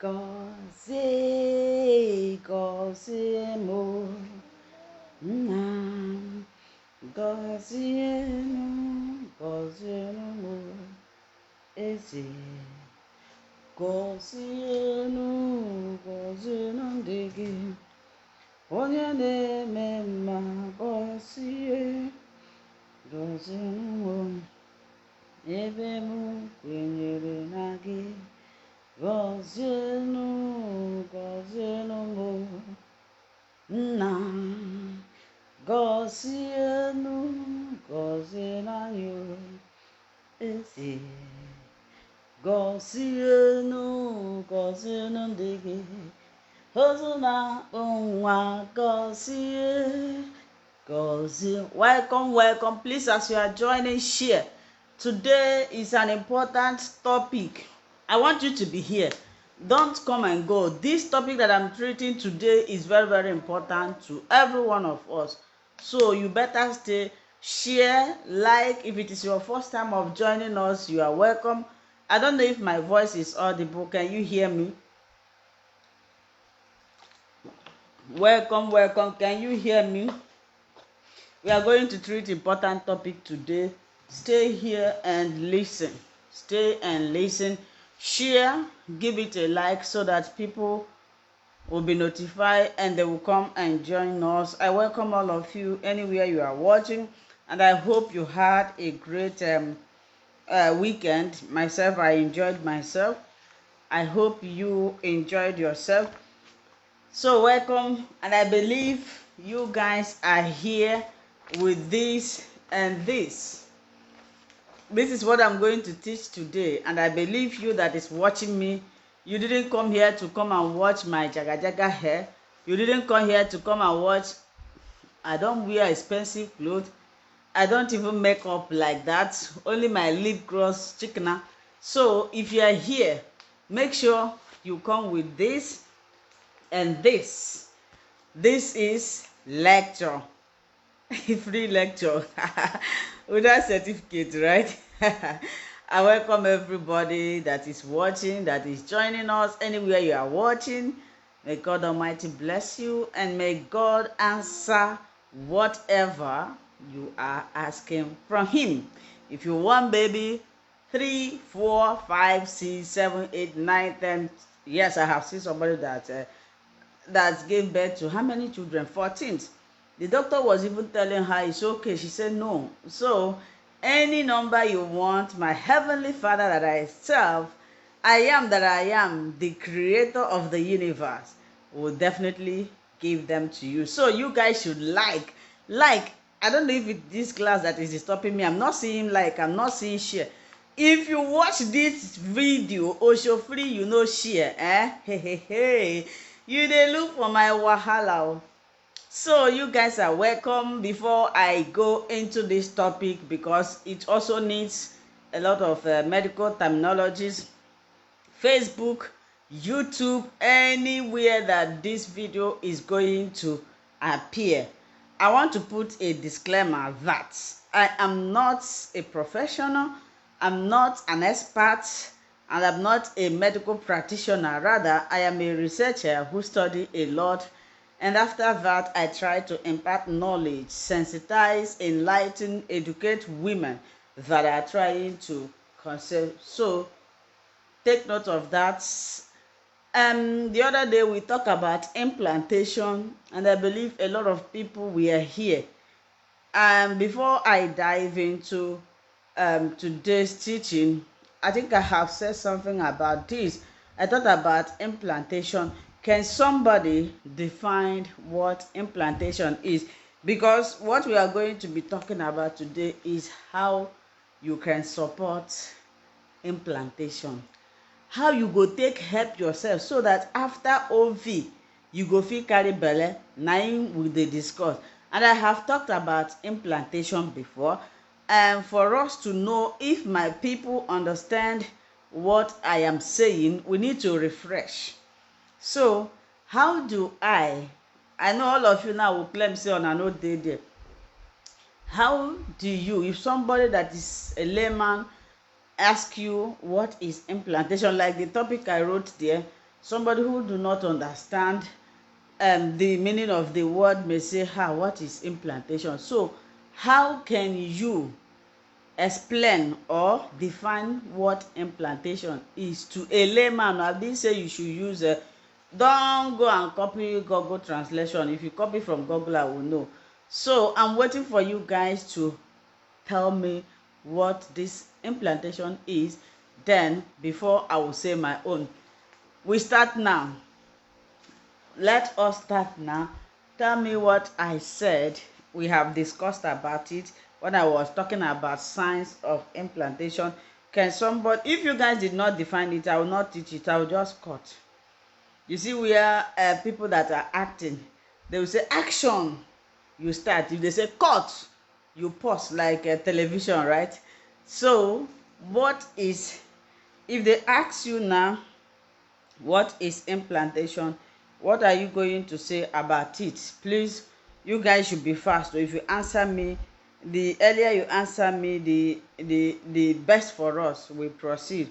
Gọzie gọzie m o, nna m, gọzienụ gọzienụ m o, eze gọzienụ gọzienụ ndị gị, onye na-eme mma gọzie gọzienụ m o, ebe m kwenyere na gị. Gọzienụ gọzienụ m o, nna m, gọzienụ gọzienụ anyị o, eze gọzienụ gọzienụ ndị gị, ozu na-akpụ nwa gọzie gọzie. Welcome, please, as you are joining, share. Today is an important topic. I want you to be here. Don't come and go. This topic that I'm treating today is very, very important to every one of us. So you better stay, share, like. If it is your first time of joining us, you are welcome. I don't know if my voice is audible. Can you hear me? Welcome. Can you hear me? We are going to treat important topic today. Stay here and listen. Stay and listen. Share, give it a like so that people will be notified and they will come and join us. I welcome all of you anywhere you are watching, and I hope you had a great weekend. Myself, I enjoyed myself. I hope you enjoyed yourself. So welcome, and I believe you guys are here with this and this. This is what I'm going to teach today, and I believe you that is watching me, you didn't come here to come and watch my jaga hair. You didn't come here to come and watch. I don't wear expensive clothes. I don't even make up like that. Only my lip gloss chickener. So if you are here, make sure you come with this and this. This is lecture. Free lecture without certificate, right? I welcome everybody that is watching, that is joining us anywhere you are watching. May God Almighty bless you, and may God answer whatever you are asking from Him. If you want baby, 3, 4, 5, 6, 7, 8, 9, 10. Yes, I have seen somebody that gave birth to how many children? 14. The doctor was even telling her it's okay. She said no. So any number you want, my heavenly Father that I serve, I am that I am, the creator of the universe, will definitely give them to you. So you guys should like. I don't know if it's this class that is stopping me. I'm not seeing like, I'm not seeing share. If you watch this video, Osho free, you know share. Hey. You dey look for my wahala. So you guys are welcome. Before I go into this topic, because it also needs a lot of medical terminologies, Facebook, YouTube, anywhere that this video is going to appear, I want to put a disclaimer that I am not a professional, I'm not an expert, and I'm not a medical practitioner. Rather, I am a researcher who studied a lot. And after that, I try to impart knowledge, sensitize, enlighten, educate women that are trying to conceive. So take note of that. The other day we talked about implantation, and I believe a lot of people were here. Before I dive into today's teaching, I think I have said something about this. I thought about implantation. Can somebody define what implantation is? Because what we are going to be talking about today is how you can support implantation. How you go take help yourself so that after OV, you go fit carry belle. Na im we dey discuss. And I have talked about implantation before. And for us to know if my people understand what I am saying, we need to refresh. So how do I know all of you now will claim say una no dey there. How do you, if somebody that is a layman ask you what is implantation, like the topic I wrote there, Somebody who do not understand the meaning of the word may say, what is implantation? So how can you explain or define what implantation is to a layman? I didn't say you should use a, don't go and copy Google translation. If you copy from Google, I will know. So I'm waiting for you guys to tell me what this implantation is, then before I will say my own. We start now. Let us start now. Tell me what I said. We have discussed about it when I was talking about signs of implantation. Can somebody, if you guys did not define it, I will not teach it, I will just cut. You see, we are people that are acting. They will say action, you start. If they say cut, you pause, like a television, right? So what is, if they ask you now what is implantation, what are you going to say about it? Please, you guys should be fast. So if you answer me, the earlier you answer me, the best for us. We proceed.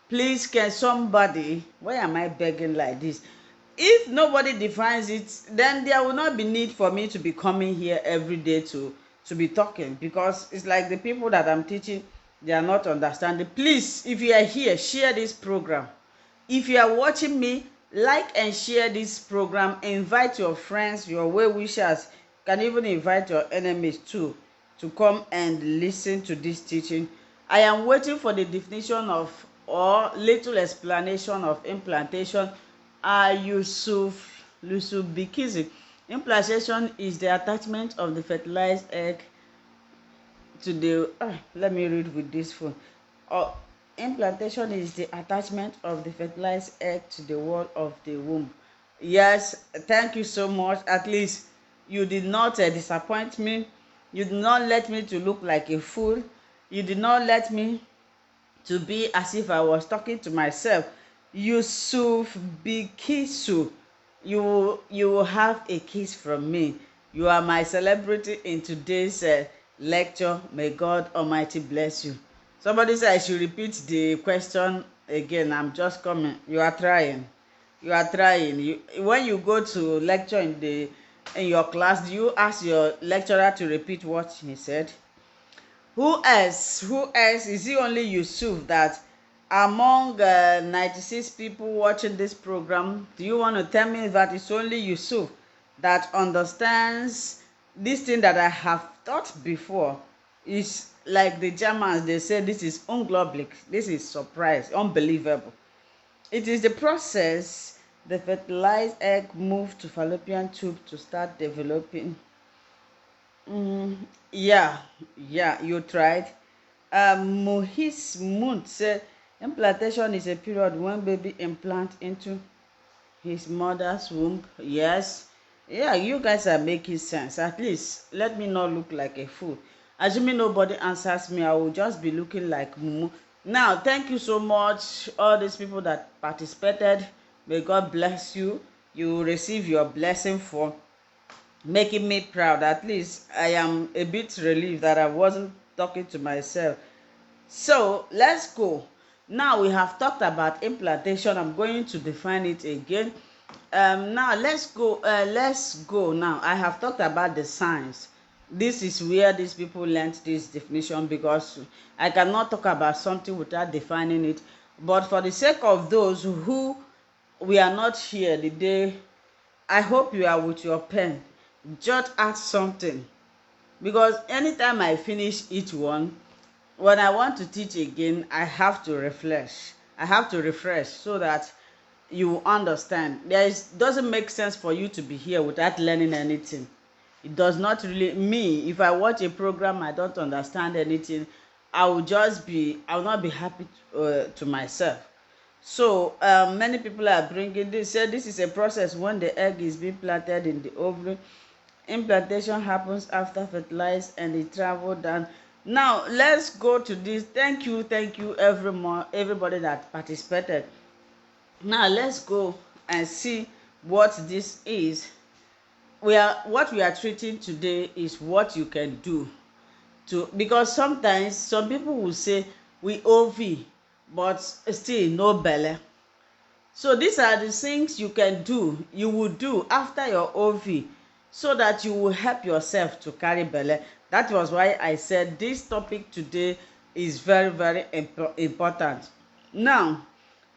Please, can somebody, why am I begging like this? If nobody defines it, then there will not be need for me to be coming here every day to be talking, because it's like the people that I'm teaching, they are not understanding. Please, if you are here, share this program. If you are watching me, like and share this program. Invite your friends, your well-wishers. You can even invite your enemies too to come and listen to this teaching. I am waiting for the definition of, or little explanation of, implantation. Yusuf Bikizi. Implantation is the attachment of the fertilized egg to the let me read with this phone. Implantation is the attachment of the fertilized egg to the wall of the womb. Yes, thank you so much. At least you did not disappoint me. You did not let me to look like a fool. You did not let me to be as if I was talking to myself. Yusuf Bikisu, you will have a kiss from me. You are my celebrity in today's lecture. May God Almighty bless you. Somebody said I should repeat the question again. I'm just coming. You are trying. You are trying. When you go to lecture in your class, do you ask your lecturer to repeat what he said? Who else? Who else? Is it only Yusuf that among 96 people watching this program, do you want to tell me that it's only Yusuf that understands this thing that I have taught before? Is like the Germans, they say this is unglaublich, this is surprise, unbelievable. It is the process the fertilized egg moves to fallopian tube to start developing. Yeah, you tried. Mohis Munt said implantation is a period when baby implant into his mother's womb. Yes. Yeah, you guys are making sense. At least let me not look like a fool. Assuming nobody answers me, I will just be looking like mumu. Now, thank you so much, all these people that participated. May God bless you. You will receive your blessing for making me proud. At least I am a bit relieved that I wasn't talking to myself. So let's go. Now we have talked about implantation. I'm going to define it again. Now let's go. Now I have talked about the signs. This is where these people learned this definition, because I cannot talk about something without defining it. But for the sake of those who we are not here the day, I hope you are with your pen. Jot out something, because anytime I finish each one, when I want to teach again, I have to refresh. So that you understand. Doesn't make sense for you to be here without learning anything. It does not really. Me, if I watch a program I don't understand anything, I will not be happy to myself. So many people are bringing this. Say this is a process when the egg is being planted in the ovary. Implantation happens after fertilized and it travel down. Now let's go to this. Thank you everybody that participated. Now let's go and see what this is. What we are treating today is what you can do to, because sometimes some people will say we OV but still no belle. So these are the things you can do, you will do after your OV, so that you will help yourself to carry belle. That was why I said this topic today is very, very important. Now,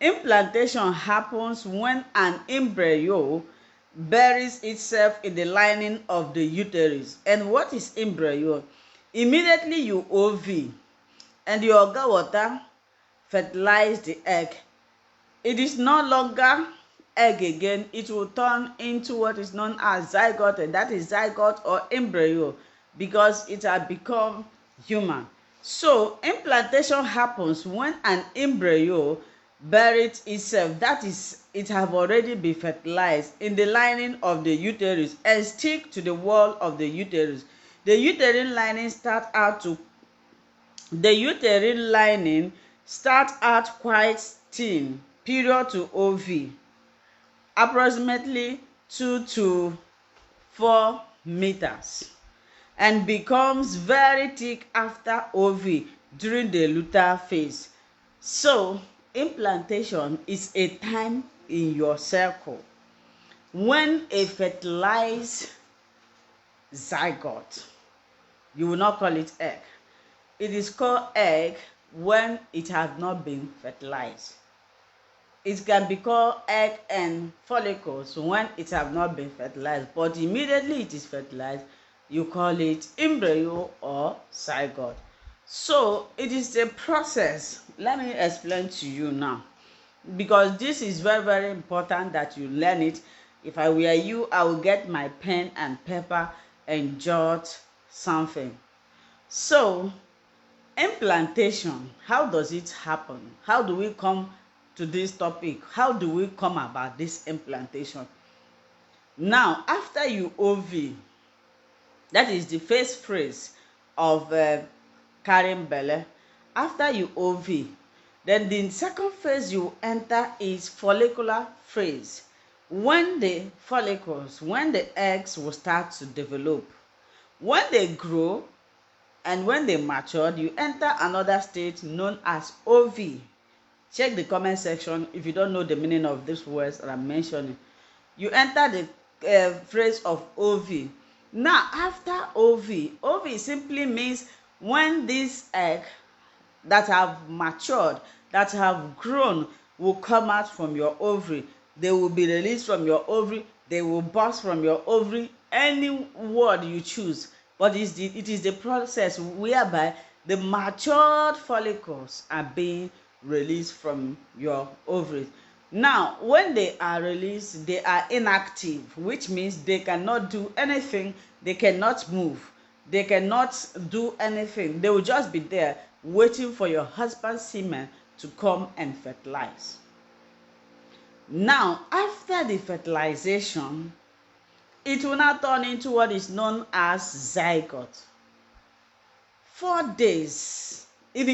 implantation happens when an embryo buries itself in the lining of the uterus. And what is embryo? Immediately you OV and your oga water fertilize the egg, it is no longer egg again. It will turn into what is known as zygote, and that is zygote or embryo, because it has become human. So implantation happens when an embryo buried itself, that is, it have already been fertilized in the lining of the uterus and stick to the wall of the uterus. The uterine lining start out quite thin period to OV, approximately 2 to 4 meters, and becomes very thick after OV during the luteal phase. So implantation is a time in your cycle when a fertilized zygote, you will not call it egg, it is called egg when it has not been fertilized. It can be called egg and follicles when it have not been fertilized, but immediately it is fertilized, you call it embryo or zygote. So it is a process. Let me explain to you now, because this is very, very important that you learn it. If I were you, I will get my pen and paper and jot something. So implantation, how does it happen? How do we come to this topic? How do we come about this implantation? Now, after you OV, that is the first phase of carrying belle. After you OV, then the second phase you enter is follicular phase, when the follicles, when the eggs will start to develop. When they grow and when they matured, you enter another stage known as OV. Check the comment section if you don't know the meaning of these words that I'm mentioning. You enter the phrase of OV. Now, after OV simply means when these eggs that have matured, that have grown, will come out from your ovary. They will be released from your ovary. They will burst from your ovary. Any word you choose, but it is the process whereby the matured follicles are being released from your ovaries. Now, when they are released, they are inactive, which means they cannot do anything. They cannot move. They cannot do anything. They will just be there waiting for your husband's semen to come and fertilize. Now, after the fertilization, it will now turn into what is known as zygote. 4 days. If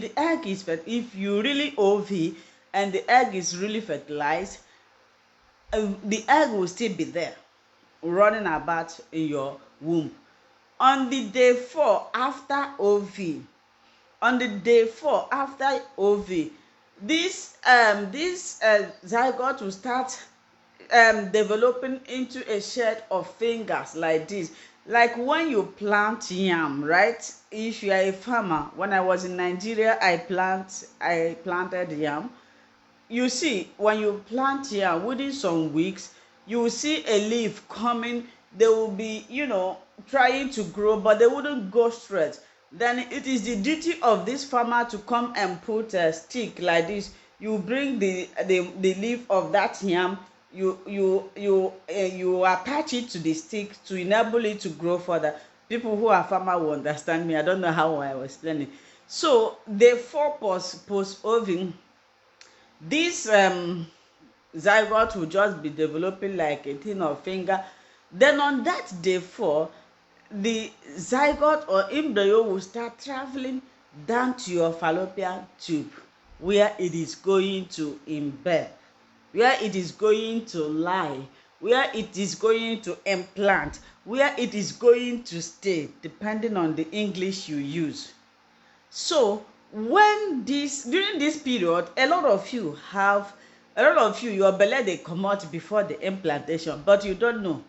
the egg is if you really OV and the egg is really fertilized, the egg will still be there, running about in your womb. On the day 4 after OV, this zygote will start developing into a shed of fingers like this, like when you plant yam, right? If you are a farmer, when I was in Nigeria, I planted yam. You see, when you plant yam, within some weeks you will see a leaf coming. They will be, trying to grow, but they wouldn't go straight. Then it is the duty of this farmer to come and put a stick like this. You bring the leaf of that yam, you attach it to the stick to enable it to grow further. People who are farmer will understand me. I don't know how I was explaining. So day 4 post oving, this zygote will just be developing like a thin of finger. Then on that day 4, the zygote or embryo will start traveling down to your fallopian tube, where it is going to embed, where it is going to lie, where it is going to implant, where it is going to stay, depending on the English you use. So during this period, a lot of you have A lot of you, your belle dey comot before the implantation, but you don't know.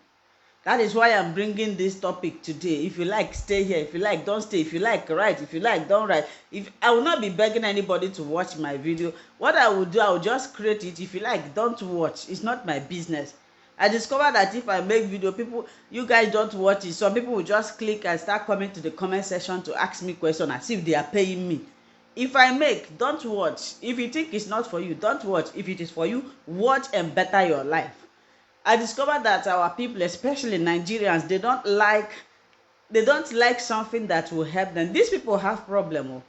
That is why I'm bringing this topic today. If you like, stay here. If you like, don't stay. If you like, write. If you like, don't write. If I will not be begging anybody to watch my video. What I will do, I will just create it. If you like, don't watch. It's not my business. I discovered that if I make video, people, you guys don't watch it. Some people will just click and start coming to the comment section to ask me questions as if they are paying me. If I make, don't watch. If you think it's not for you, don't watch. If it is for you, watch and better your life. I discovered that our people, especially Nigerians, they don't like something that will help them. These people have problem.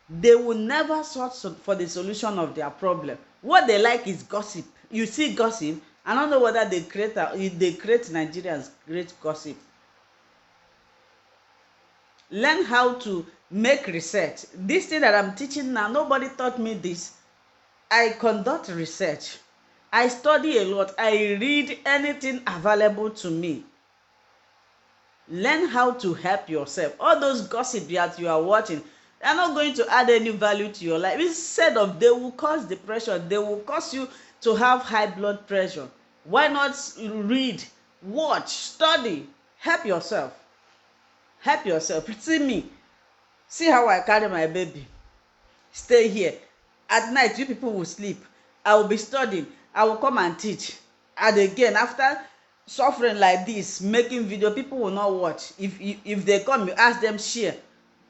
They will never search for the solution of their problem. What they like is gossip. You see gossip. I don't know whether they create Nigerians great gossip. Learn how to make research. This thing that I'm teaching now, nobody taught me this. I conduct research. I study a lot. I read anything available to me. Learn how to help yourself. All those gossip that you are watching, they are not going to add any value to your life. Instead of, they will cause depression. They will cause you to have high blood pressure. Why not read, watch, study, help yourself? Help yourself. See me. See how I carry my baby. Stay here. At night, you people will sleep. I will be studying. I will come and teach. And again, after suffering like this, making video, people will not watch. If they come, you ask them share.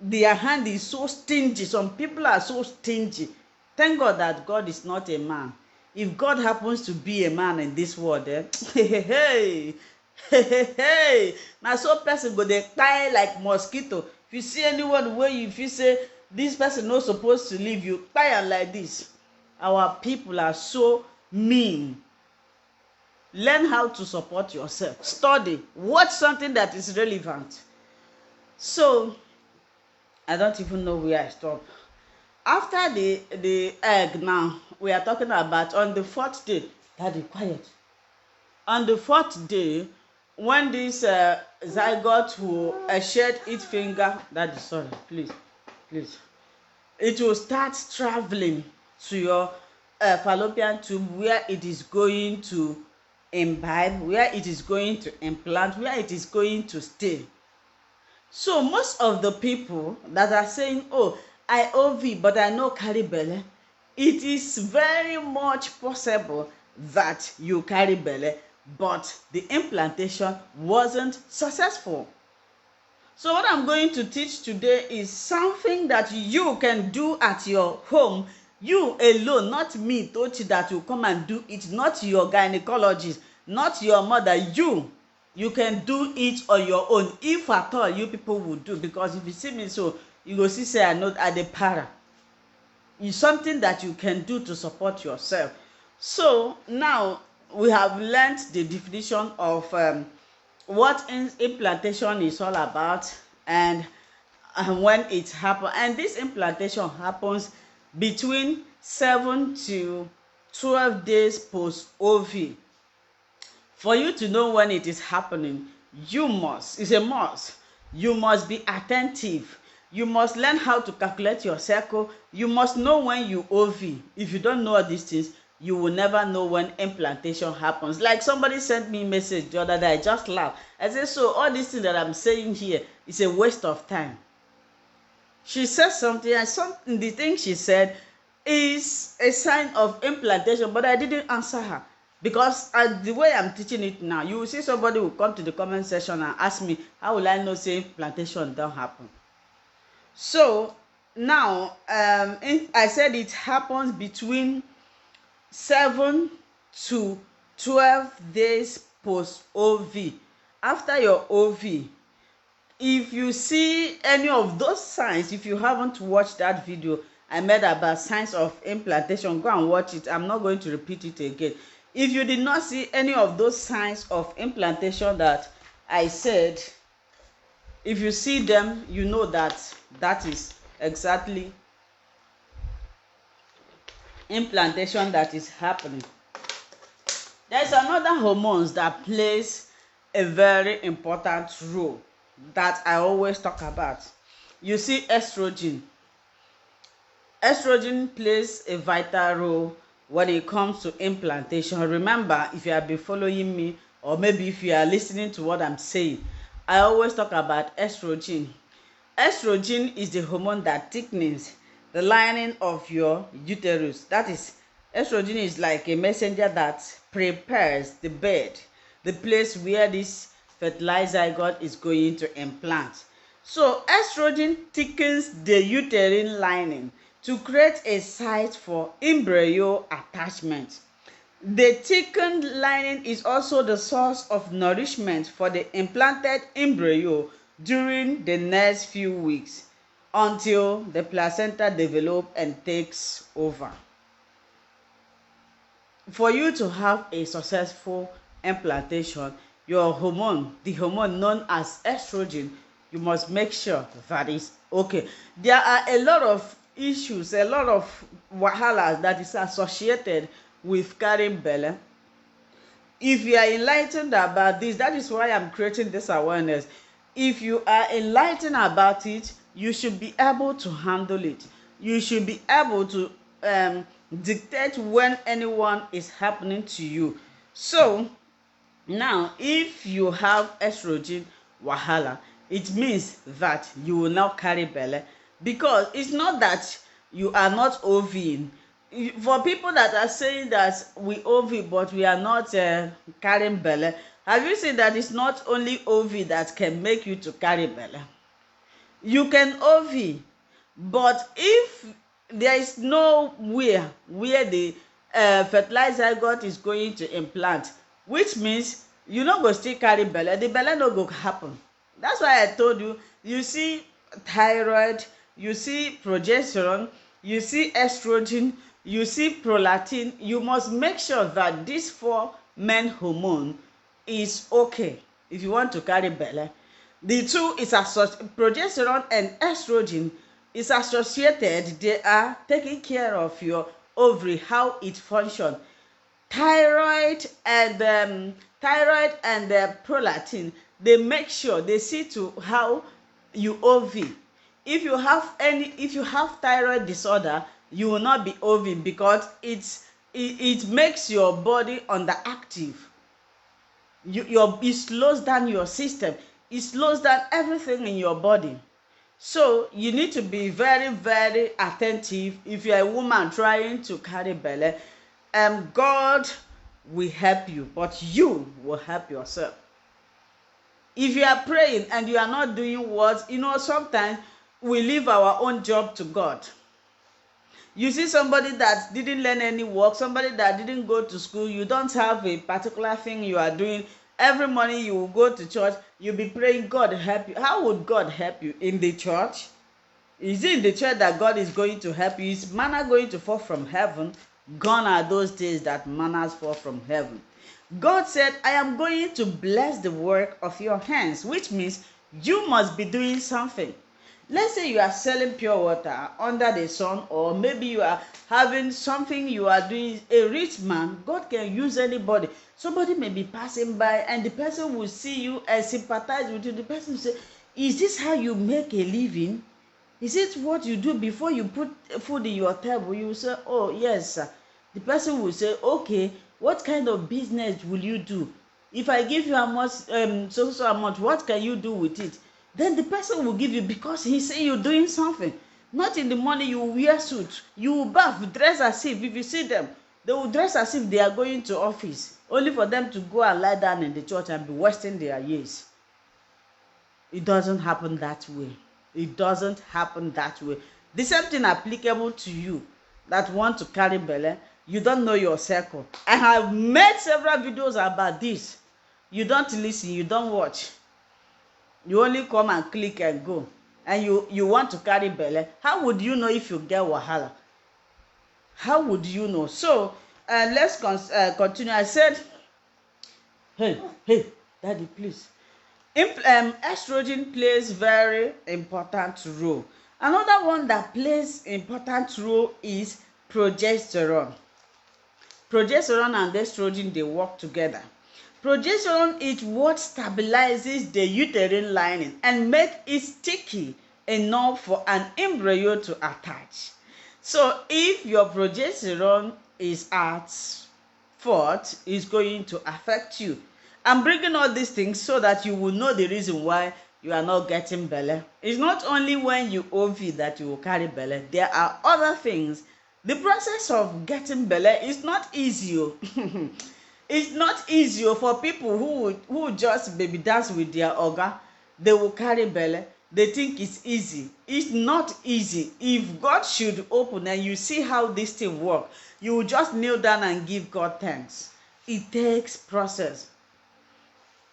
Their hand is so stingy. Some people are so stingy. Thank God that God is not a man. If God happens to be a man in this world, hey, now so person go dey kpai like mosquito. If you see anyone where you feel say this person no supposed to leave you, kpai am like this. Our people are so mean. Learn how to support yourself. Study. Watch something that is relevant. So, I don't even know where I stop. After the egg now, we are talking about on the fourth day. Daddy, quiet. On the fourth day, when this zygote will shed its finger, Daddy, sorry, please, it will start traveling to your fallopian tube, where it is going to imbibe, where it is going to implant, where it is going to stay. So most of the people that are saying, oh, I OV but I no carry belle, it is very much possible that you carry belle, but the implantation wasn't successful. So what I'm going to teach today is something that you can do at your home. You alone, not me, Tochi, that will come and do it, not your gynecologist, not your mother. You can do it on your own, if at all you people will do. Because if you see me so, you go see say I know at the para. It's something that you can do to support yourself. So now we have learned the definition of what implantation is all about, and when it happens. And this implantation happens between 7 to 12 days post OV. For you to know when it is happening, it's a must. You must be attentive. You must learn how to calculate your cycle. You must know when you OV. If you don't know all these things, you will never know when implantation happens. Like somebody sent me a message the other day, I just laughed. I said, so all these things that I'm saying here is a waste of time. She said something, and the thing she said is a sign of implantation, but I didn't answer her. Because the way I'm teaching it now, you will see somebody will come to the comment section and ask me, how will I know say implantation don't happen? So now, I said it happens between 7 to 12 days post OV. After your OV, if you see any of those signs, if you haven't watched that video I made about signs of implantation, go and watch it. I'm not going to repeat it again. If you did not see any of those signs of implantation that I said, if you see them, you know that that is exactly implantation that is happening. There's another hormones that plays a very important role that I always talk about. You see estrogen. Estrogen plays a vital role when it comes to implantation. Remember, if you have been following me, or maybe if you are listening to what I'm saying, I always talk about estrogen. Estrogen is the hormone that thickens the lining of your uterus. That is, estrogen is like a messenger that prepares the bed, the place where this fertilized zygote is going to implant. So estrogen thickens the uterine lining to create a site for embryo attachment. The thickened lining is also the source of nourishment for the implanted embryo during the next few weeks until the placenta develops and takes over. For you to have a successful implantation, your hormone, the hormone known as estrogen, you must make sure that is okay. There are a lot of issues, a lot of wahala that is associated with carrying belle. If you are enlightened about this, that is why I'm creating this awareness. If you are enlightened about it, you should be able to handle it. You should be able to dictate when anyone is happening to you. So now, if you have estrogen wahala, it means that you will not carry belle, because it's not that you are not ovulating. For people that are saying that we ovulate but we are not carrying belle, have you seen that it's not only ovulate that can make you to carry belle? You can ovulate, but if there is nowhere where the fertilized zygote is going to implant, which means you no go still carry belle, the belle no go happen. That's why I told you, you see thyroid, you see progesterone, you see estrogen, you see prolactin. You must make sure that these four main hormone is okay if you want to carry belle. The two is progesterone and estrogen is associated. They are taking care of your ovary, how it functions. Thyroid and prolactin, they make sure they see to how you ovulate. If you have thyroid disorder, you will not be ovulating, because it makes your body underactive. It slows down your system. It slows down everything in your body. So you need to be very, very attentive if you're a woman trying to carry belle. God will help you, but you will help yourself. If you are praying and you are not doing what, sometimes we leave our own job to God. You see somebody that didn't learn any work, somebody that didn't go to school, you don't have a particular thing you are doing. Every morning you will go to church, you'll be praying, God help you. How would God help you? In the church? Is it in the church that God is going to help you? Is manna going to fall from heaven? Gone are those days that manners fall from heaven. God said, I am going to bless the work of your hands, which means you must be doing something. Let's say you are selling pure water under the sun, or maybe you are having something you are doing. A rich man, God can use anybody. Somebody may be passing by and the person will see you and sympathize with you. The person will say, is this how you make a living? Is it what you do before you put food in your table? You will say, oh yes sir. The person will say, okay, what kind of business will you do? If I give you a much so amount, what can you do with it? Then the person will give you, because he say you're doing something. Not in the morning you wear suit, you will bath, dress as if you see them, they will dress as if they are going to office, only for them to go and lie down in the church and be wasting their years. It doesn't happen that way. It doesn't happen that way. The same thing applicable to you that want to carry belle. You don't know your circle. I have made several videos about this. You don't listen, you don't watch. You only come and click and go. And you want to carry belle. How would you know if you get wahala? How would you know? So let's continue. I said, hey, daddy, please. Estrogen plays very important role. Another one that plays important role is progesterone. Progesterone and estrogen, they work together. Progesterone is what stabilizes the uterine lining and makes it sticky enough for an embryo to attach. So if your progesterone is at fault, it's going to affect you. I'm bringing all these things so that you will know the reason why you are not getting belle. It's not only when you OV that you will carry belle. There are other things. The process of getting belle is not easy. It's not easy for people who just baby dance with their oga. They will carry belle. They think it's easy. It's not easy. If God should open and you see how this thing work, you will just kneel down and give God thanks. It takes process.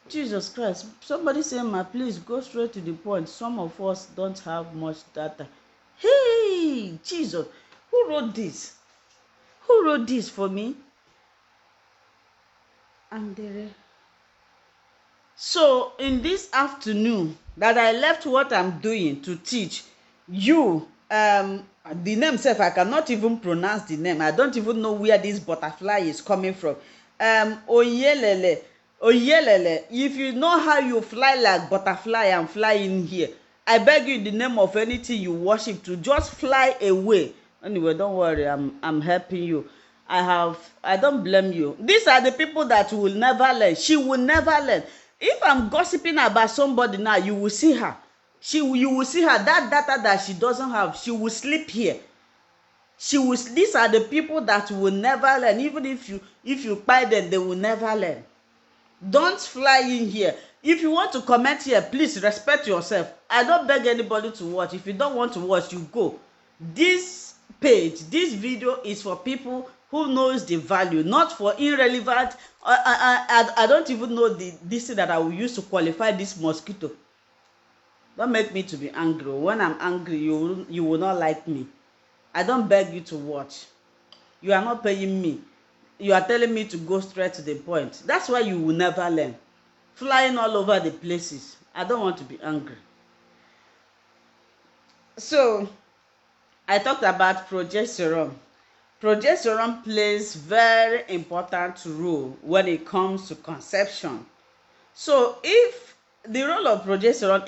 Jesus Christ, somebody say, ma, please go straight to the point. Some of us don't have much data. Hey, Jesus, who wrote this? Who wrote this for me? Andere. So in this afternoon that I left what I'm doing to teach you, the name sef I cannot even pronounce the name. I don't even know where this butterfly is coming from. Oyelele, Oyelele, if you know how you fly like butterfly and fly in here, I beg you in the name of anything you worship to just fly away. Anyway, don't worry, I'm helping you. I don't blame you. These are the people that will never learn. She will never learn. If I'm gossiping about somebody now, you will see her. You will see her. That data that she doesn't have, she will sleep here. These are the people that will never learn. Even if you buy them, they will never learn. Don't fly in here. If you want to comment here, please respect yourself. I don't beg anybody to watch. If you don't want to watch, you go. This page, this video is for people who knows the value, not for irrelevant. I don't even know this thing that I will use to qualify this mosquito. Don't make me to be angry. When I'm angry, you will not like me. I don't beg you to watch. You are not paying me. You are telling me to go straight to the point. That's why you will never learn. Flying all over the places. I don't want to be angry. So, I talked about progesterone. Progesterone plays very important role when it comes to conception. So, if the role of progesterone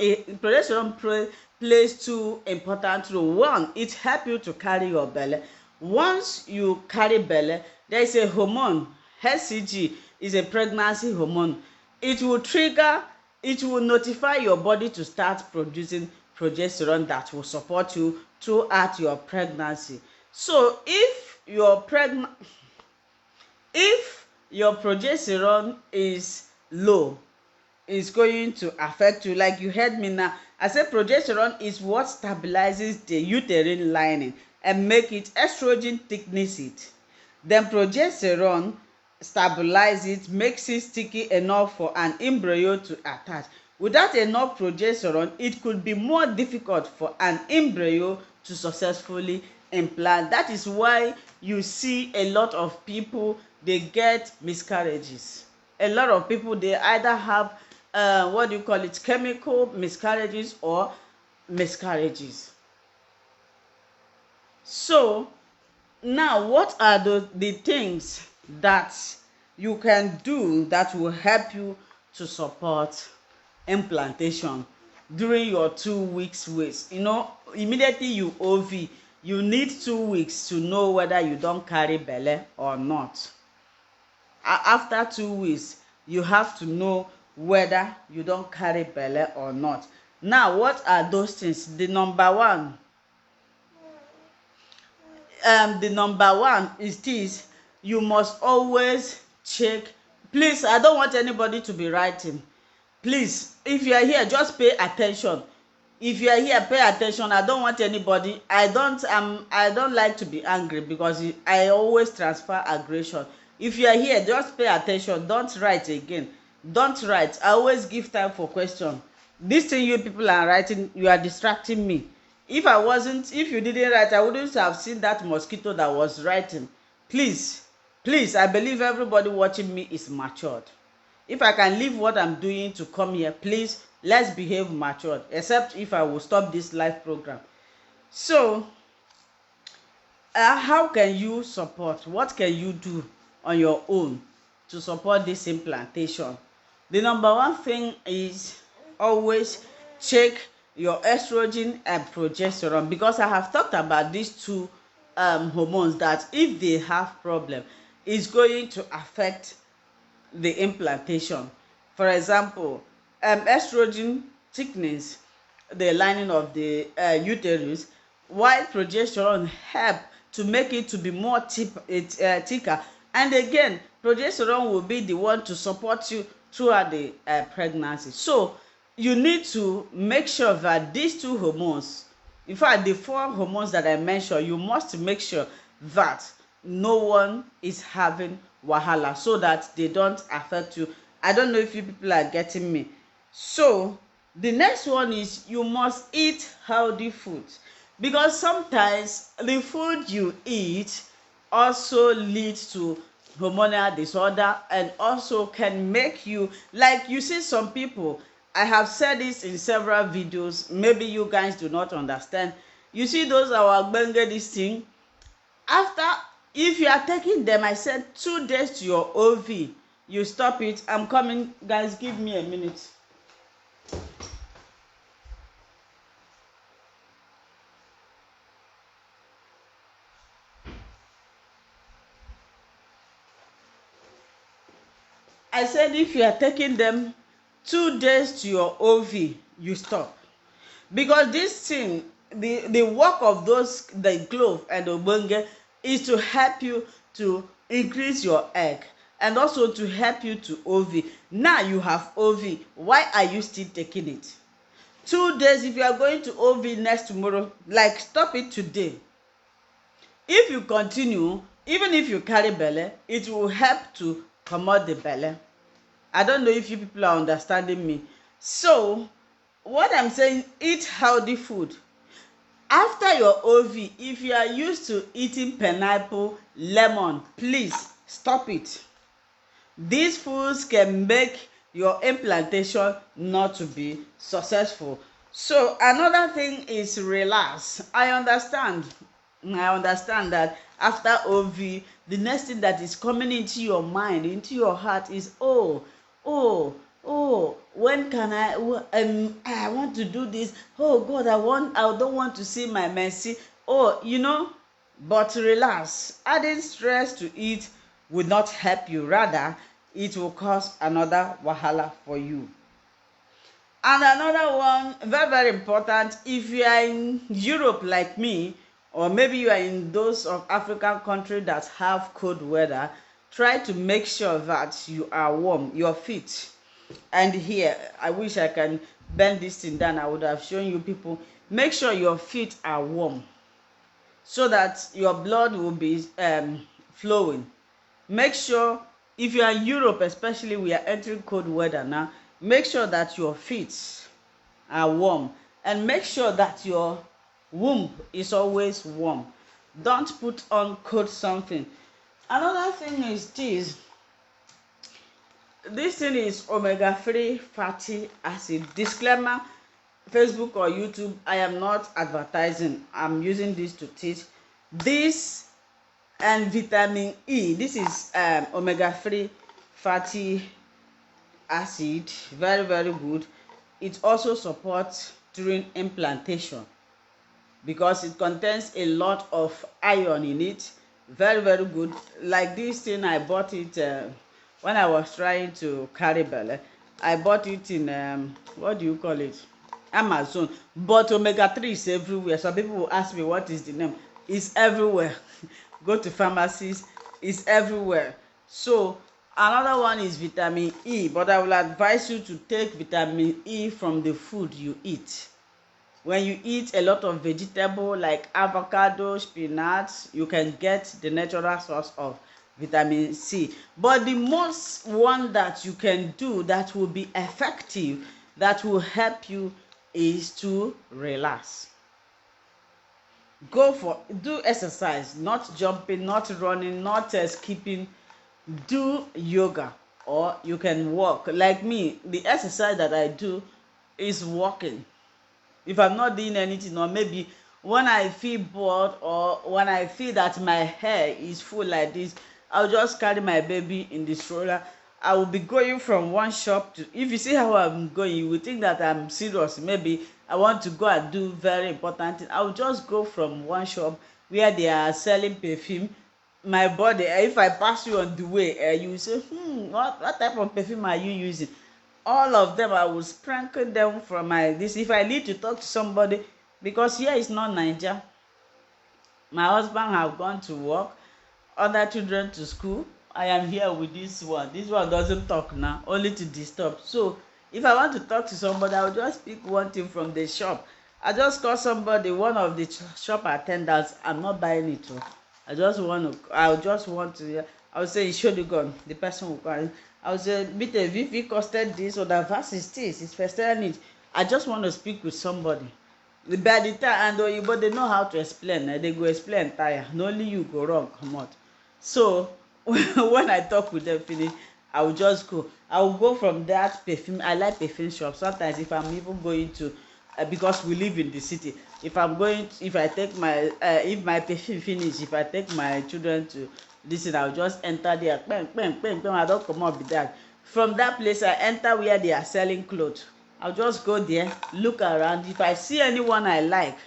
plays two important roles. One, it helps you to carry your belle. Once you carry belle, there is a hormone. HCG is a pregnancy hormone. It will notify your body to start producing progesterone that will support you throughout your pregnancy. So if your progesterone is low, it's going to affect you. Like you heard me now, I said progesterone is what stabilizes the uterine lining and make it estrogen thickness it. Then progesterone stabilizes it, makes it sticky enough for an embryo to attach. Without enough progesterone, it could be more difficult for an embryo to successfully implant. That is why you see a lot of people, they get miscarriages. A lot of people, they either have chemical miscarriages or miscarriages. So now, what are the things that you can do that will help you to support implantation during your 2 weeks wait? Immediately you OV, you need 2 weeks to know whether you don't carry belle or not. After 2 weeks, you have to know whether you don't carry belle or not. Now, what are those things? The number one is this: you must always check. Please, I don't want anybody to be writing. Please, if you are here, just pay attention. If you are here, pay attention. I don't want anybody. I don't like to be angry because I always transfer aggression. If you are here, just pay attention. Don't write again. Don't write. I always give time for question. This thing you people are writing, you are distracting me. If you didn't write, I wouldn't have seen that mosquito that was writing. Please, I believe everybody watching me is matured. If I can leave what I'm doing to come here, please, let's behave matured. Except if I will stop this live program. So, how can you support? What can you do on your own to support this implantation? The number one thing is always check your estrogen and progesterone, because I have talked about these two hormones that if they have problem, is going to affect the implantation. For example, estrogen thickness the lining of the uterus, while progesterone help to make it to be more thicker. And again, progesterone will be the one to support you throughout the pregnancy. So you need to make sure that these two hormones, in fact the four hormones that I mentioned, you must make sure that no one is having wahala so that they don't affect you. I don't know if you people are getting me. So the next one is you must eat healthy food, because sometimes the food you eat also leads to hormonal disorder and also can make you, like you see some people, I have said this in several videos, maybe you guys do not understand. You see those our ogbonge this thing, after, if you are taking them, I said 2 days to your ov, you stop it. I'm coming, guys, give me a minute. I said if you are taking them 2 days to your ov, you stop, because this thing, the work of those, the clove and the ogbonge, is to help you to increase your egg and also to help you to ov. Now you have ov, why are you still taking it? 2 days, if you are going to ov next tomorrow, like stop it today. If you continue, even if you carry belle, it will help to comot the belle. I don't know if you people are understanding me. So what I'm saying, eat healthy food. After your ov, if you are used to eating pineapple, lemon, please stop it. These foods can make your implantation not to be successful. So another thing is relax. I understand that after ov, the next thing that is coming into your mind, into your heart is, when can I want to do this. Oh God, I don't want to see my mercy. But relax. Adding stress to it will not help you, rather it will cause another wahala for you. And another one, very very important, if you are in Europe like me, or maybe you are in those of African countries that have cold weather, try to make sure that you are warm, your feet. And here, I wish I can bend this thing down, I would have shown you people. Make sure your feet are warm so that your blood will be flowing. Make sure, if you are in Europe especially, we are entering cold weather now, make sure that your feet are warm, and make sure that your womb is always warm. Don't put on cold something. Another thing is this thing is omega-3 fatty acid. Disclaimer, Facebook or YouTube, I am not advertising, I'm using this to teach. This and vitamin E, this is omega-3 fatty acid, very very good. It also supports during implantation because it contains a lot of iron in it, very very good. Like this thing, I bought it when I was trying to carry belle. I bought it in what do you call it, Amazon. But omega-3 is everywhere. Some people will ask me what is the name. It's everywhere. Go to pharmacies, it's everywhere. So another one is vitamin E, but I will advise you to take vitamin E from the food you eat. When you eat a lot of vegetable like avocado, spinach, you can get the natural source of vitamin C. But the most one that you can do that will be effective, that will help you, is to relax. Do exercise, not jumping, not running, not skipping. Do yoga, or you can walk. Like me, the exercise that I do is walking. If I'm not doing anything, or maybe when I feel bored, or when I feel that my hair is full like this, I'll just carry my baby in the stroller. I will be going from one shop to, if you see how I'm going, you will think that I'm serious. Maybe I want to go and do very important thing. I will just go from one shop, where they are selling perfume. My body, if I pass you on the way, you say, what type of perfume are you using? All of them, I will sprinkle them from my this. If I need to talk to somebody, because here is not Niger, my husband have gone to work, other children to school. I am here with this one. This one doesn't talk now, only to disturb. So if I want to talk to somebody, I will just pick one thing from the shop. I just call somebody, one of the shop attendants. I'm not buying it. I just want to. Yeah, I will say, show the gun. The person will come. I will say, Bite, if it costed this or that verse is this, it's first need. I just want to speak with somebody. By the time, and but they know how to explain. They go explain tire. No only you go wrong, come out. So when I talk with them finish, I will just go. I will go from that perfume. I like perfume shop. Sometimes if I'm even going to, because we live in the city. If I'm going, if I take my, if my perfume finish, if I take my children to listen, I'll just enter there. Bang, bang, bang, bang. I don't come up with that. From that place, I enter where they are selling clothes. I'll just go there, look around. If I see anyone I like,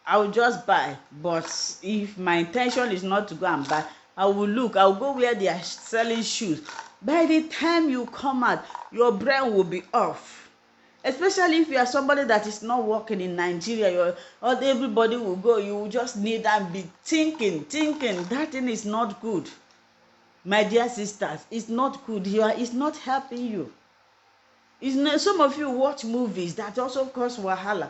I will just buy. But if my intention is not to go and buy, I will look. I will go where they are selling shoes. By the time you come out, your brain will be off. Especially if you are somebody that is not working in Nigeria, everybody will go. You will just need and be thinking. That thing is not good. My dear sisters, it's not good. It's not helping you. Some of you watch movies that also cause wahala.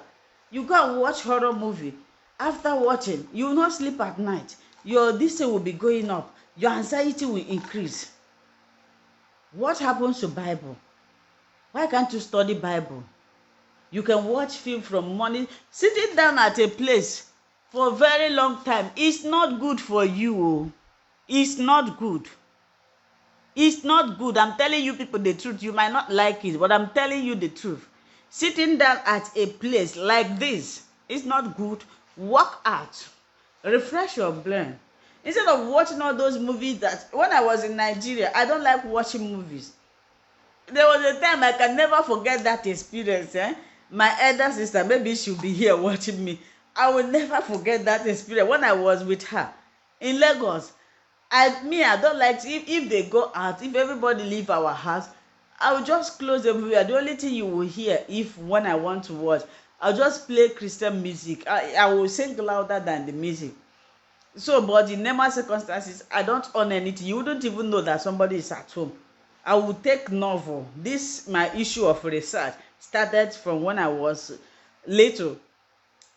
You go and watch horror movie. After watching, you will not sleep at night. This thing will be going up. Your anxiety will increase. What happens to Bible? Why can't you study Bible? You can watch film from morning, sitting down at a place for a very long time. It's not good for you. It's not good. It's not good. I'm telling you people the truth. You might not like it, but I'm telling you the truth. Sitting down at a place like this is not good. Work out. Refresh your brain. Instead of watching all those movies that, when I was in Nigeria, I don't like watching movies. There was a time I can never forget that experience. My elder sister, maybe she'll be here watching me. I will never forget that experience when I was with her in Lagos. I don't like if they go out, if everybody leave our house, I will just close the movie. The only thing you will hear, if when I want to watch, I'll just play Christian music. I will sing louder than the music. So, but in normal circumstances, I don't own anything. You wouldn't even know that somebody is at home. I will take novel. This my issue of research started from when I was little.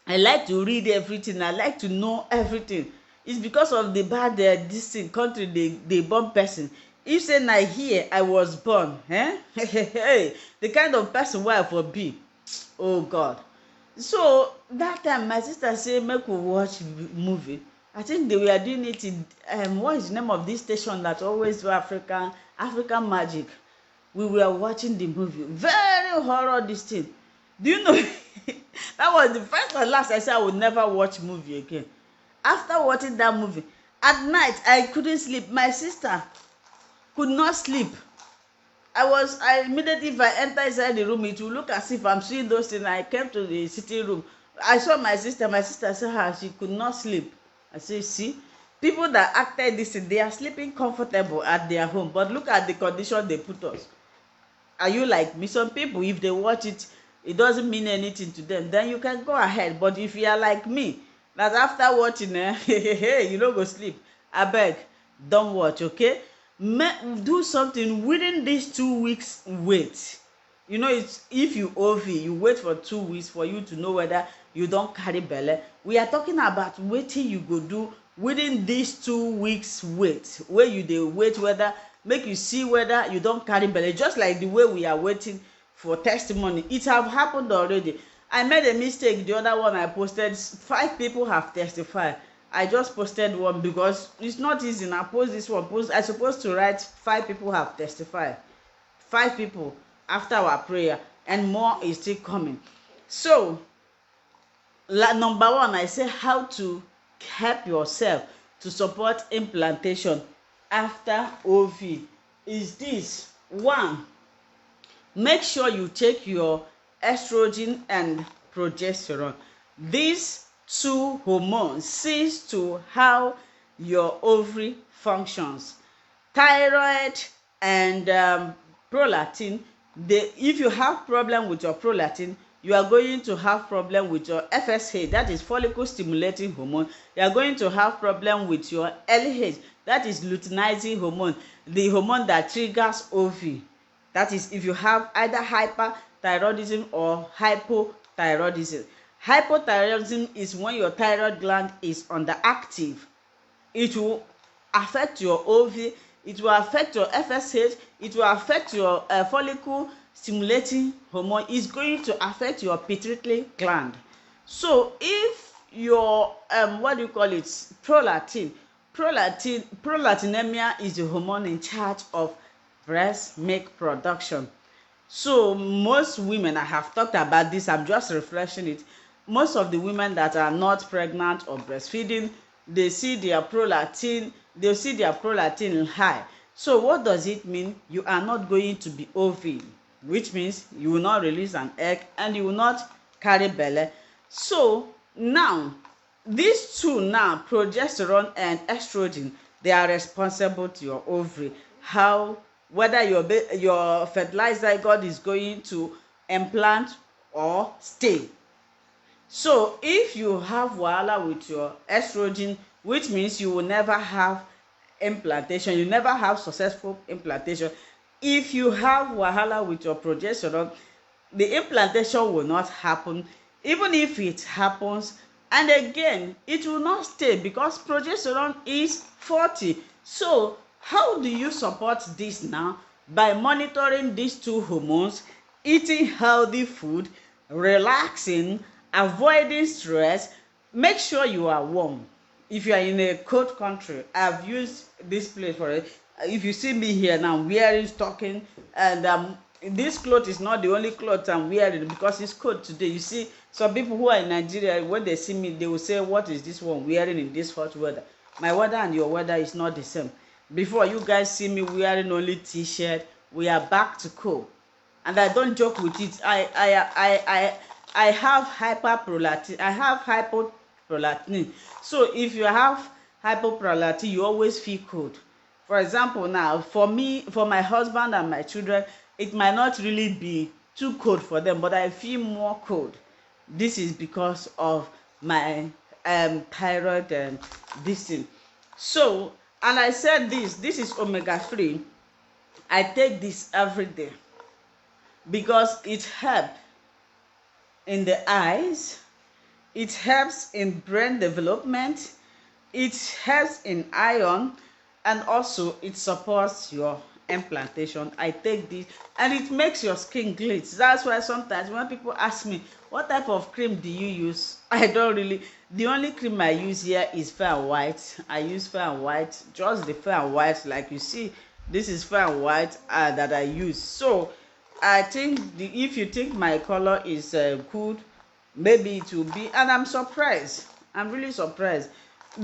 I like to read everything. I like to know everything. It's because of the bad this thing country they born person. If say na here I was born, the kind of person wey I for be, oh God. So that time my sister say make we watch movie. I think they were doing it in what is the name of this station that always do African Magic. We were watching the movie. Very horror this thing. Do you know? That was the first and last I said I would never watch movie again. After watching that movie, at night I couldn't sleep. My sister could not sleep. I immediately, if I enter inside the room, it will look as if I'm seeing those things. I came to the sitting room. I saw my sister. My sister said she could not sleep. I say, see, people that acted this, they are sleeping comfortable at their home. But look at the condition they put us. Are you like me? Some people, if they watch it, it doesn't mean anything to them. Then you can go ahead. But if you are like me, that after watching, you don't go sleep. I beg, don't watch, okay? Do something within these 2 weeks. Wait. It's if you OV, you wait for 2 weeks for you to know whether you don't carry belle. We are talking about waiting you go do within these 2 weeks. Wait, where you dey wait whether make you see whether you don't carry belle. Just like the way we are waiting for testimony, it have happened already. I made a mistake. The other one I posted, 5 people have testified. I just posted one because it's not easy. Now post this one. I supposed to write 5 people have testified. 5 people after our prayer, and more is still coming. So, number 1, I say how to help yourself to support implantation after OV is this. 1, make sure you take your estrogen and progesterone. This two hormones sees to how your ovary functions. Thyroid and prolactin. If you have problem with your prolactin, you are going to have problem with your FSH, that is follicle stimulating hormone. You are going to have problem with your LH, that is luteinizing hormone, the hormone that triggers ovary. That is if you have either hyperthyroidism or hypothyroidism. Hypothyroidism is when your thyroid gland is underactive. It will affect your ovary, it will affect your FSH, it will affect your follicle stimulating hormone. It's going to affect your pituitary gland. So if your what do you call it, prolactinemia is the hormone in charge of breast milk production. So most women, I have talked about this, I'm just refreshing it. Most of the women that are not pregnant or breastfeeding, they see their prolactin high. So what does it mean? You are not going to be ovary, which means you will not release an egg and you will not carry belle. So now these two now, progesterone and estrogen, they are responsible to your ovary, how whether your fertilized zygote is going to implant or stay. So if you have wahala with your estrogen, which means you will never have implantation, you never have successful implantation. If you have wahala with your progesterone, the implantation will not happen. Even if it happens, and again, it will not stay because progesterone is 40. So how do you support this now? By monitoring these two hormones, eating healthy food, relaxing, avoiding stress. Make sure you are warm. If you are in a cold country, I've used this place for it. If you see me here now, I'm wearing stocking, and this cloth is not the only cloth I'm wearing because it's cold today. You see, some people who are in Nigeria, when they see me, they will say, what is this one wearing in this hot weather? My weather and your weather is not the same. Before, you guys see me wearing only t-shirt. We are back to cold, and I don't joke with it. I have hyperprolactin. I have hypoprolactin. So if you have hypoprolactin, you always feel cold. For example, now for me, for my husband and my children, it might not really be too cold for them, but I feel more cold. This is because of my thyroid and this thing. So, and I said this is omega-3. I take this every day because it helps in the eyes, it helps in brain development, it helps in iron, and also it supports your implantation. I take this and it makes your skin glitz. That's why sometimes when people ask me what type of cream do you use, I don't really, the only cream I use here is Fair and White. I use Fair and White, just the Fair and White, like you see, this is Fair and White that I use. So I think if you think my color is good, maybe it will be, and I'm surprised, I'm really surprised.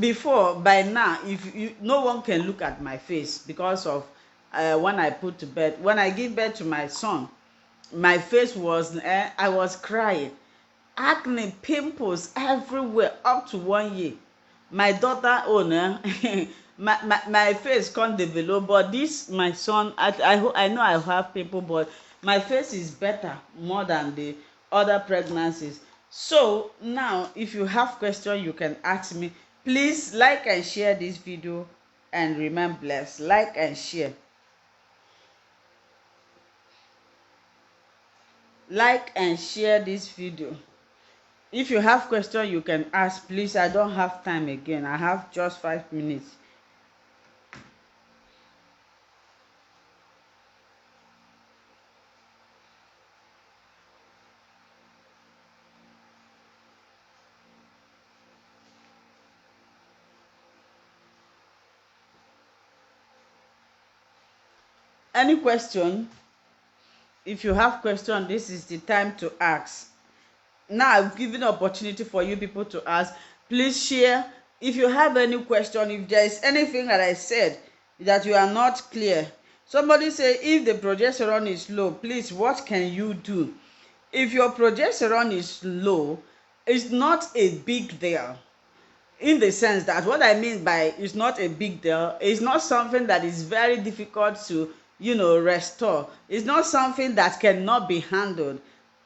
Before, by now, if you, no one can look at my face because of when I put to bed, when I give birth to my son, my face was I was crying, acne, pimples everywhere up to 1 year. My daughter owner my face can't develop, but this my son, I know I have people, but my face is better more than the other pregnancies. So now if you have questions, you can ask me. Please like and share this video and remain blessed. Like and share. Like and share this video. If you have questions, you can ask. Please, I don't have time again. I have just 5 minutes. Any question? If you have question, this is the time to ask. Now I've given opportunity for you people to ask. Please share. If you have any question, if there is anything that I said that you are not clear, somebody say if the progesterone is low, please, what can you do? If your progesterone is low, It's not a big deal, in the sense that what I mean by it's not a big deal, it's not something that is very difficult to, restore. It's not something that cannot be handled.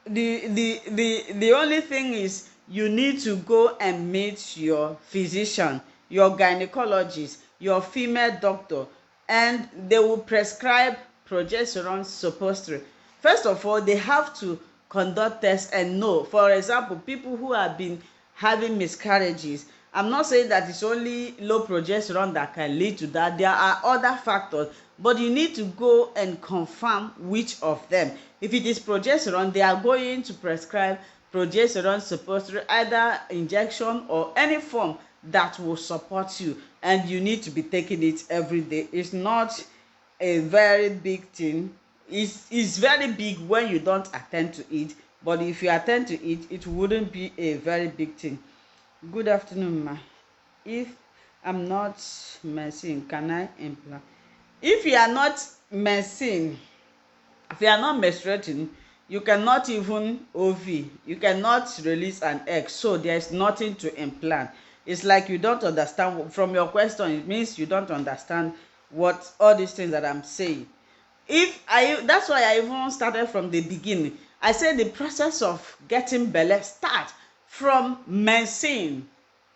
The only thing is you need to go and meet your physician, your gynecologist, your female doctor, and they will prescribe progesterone suppository. First of all, they have to conduct tests and know. For example, people who have been having miscarriages, I'm not saying that it's only low progesterone that can lead to that. There are other factors, but you need to go and confirm which of them. If it is progesterone, they are going to prescribe progesterone suppository, either injection or any form that will support you, and you need to be taking it every day. It's not a very big thing. It's very big when you don't attend to it, but if you attend to it, it wouldn't be a very big thing. Good afternoon, ma. If I'm not messing, can I implant? If you are not messing, if you are not menstruating, you cannot even OV, you cannot release an egg, so there is nothing to implant. It's like you don't understand. From your question, it means you don't understand what all these things that I'm saying. That's why I even started from the beginning. I said the process of getting belle start from mensing.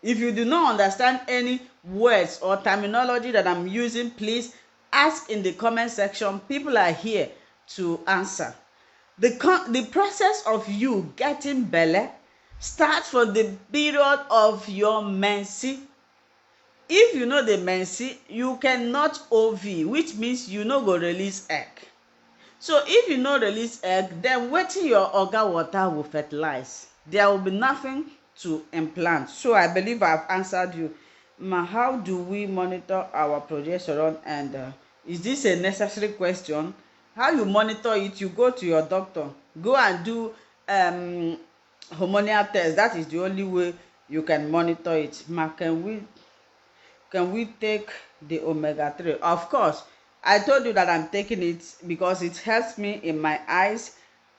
If you do not understand any words or terminology that I'm using, please ask in the comment section. People are here to answer. The process of you getting belle starts from the period of your menses. If you know the menses, you cannot ov, which means you no go release egg. So if you no release egg, then wetin your oga water will fertilize. There will be nothing to implant. So I believe I've answered you. Ma, how do we monitor our progesterone, and is this a necessary question? How you monitor it? You go to your doctor, go and do hormonal test. That is the only way you can monitor it. Ma, can we take the omega-3? Of course. I told you that I'm taking it because it helps me in my eyes,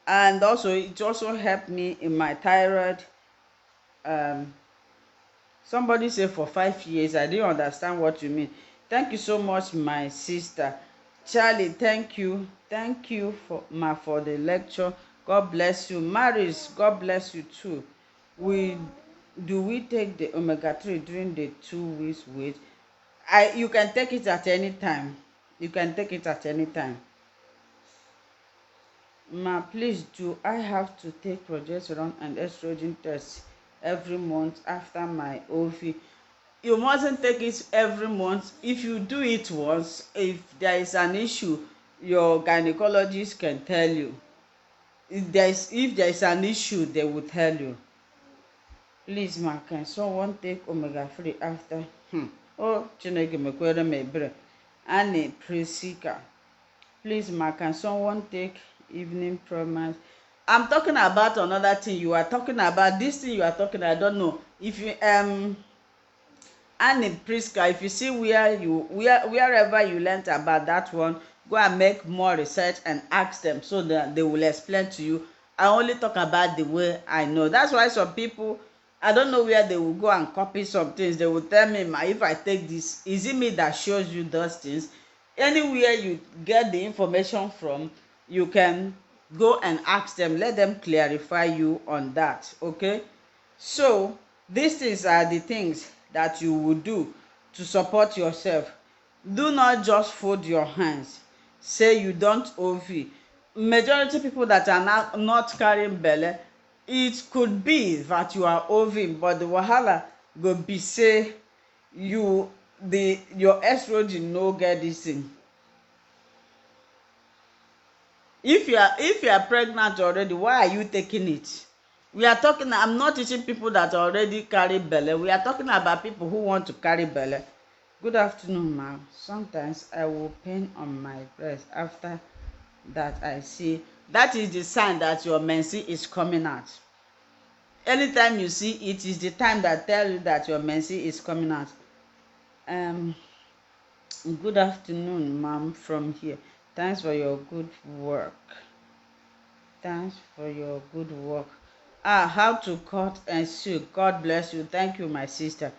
and also it also helped me in my thyroid. um Somebody say for 5 years. I didn't understand what you mean. Thank you so much, my sister Charlie. Thank you for the lecture. God bless you. Maris, God bless you too. we we take the omega-3 during the 2 weeks wait? You can take it at any time. You can take it at any time. Ma, please, do I have to take progesterone and estrogen tests every month after my OV? You mustn't take it every month. If you do it once, if there is an issue, your gynecologist can tell you. If there is an issue, they will tell you. Please, ma, can someone take omega-3 after? Oh, Chineke mekwere m ebere. Annie Prisika. Please, ma, can someone take evening promise? I'm talking about another thing. You are talking about this thing you are talking. I don't know if you Annie Priska. If you see wherever you learnt about that one, go and make more research and ask them so that they will explain to you. I only talk about the way I know. That's why some people, I don't know where they will go and copy some things. They will tell me, ma, if I take this, is it me that shows you those things? Anywhere you get the information from, you can go and ask them. Let them clarify you on that. Okay? So these things are the things that you will do to support yourself. Do not just fold your hands, say you don't ov. Majority people that are not carrying belle, it could be that you are oving, but the wahala go be say your estrogen no get this thing. If you are pregnant already, why are you taking it? I'm not teaching people that already carry belle. We are talking about people who want to carry belle. Good afternoon, ma'am. Sometimes I will pain on my breast. After that, I see that is the sign that your menses is coming out. Anytime you see it, is the time that tell you that your menses is coming out. Good afternoon, ma'am, from here. Thanks for your good work. How to cut and sew. God bless you. Thank you, my sister.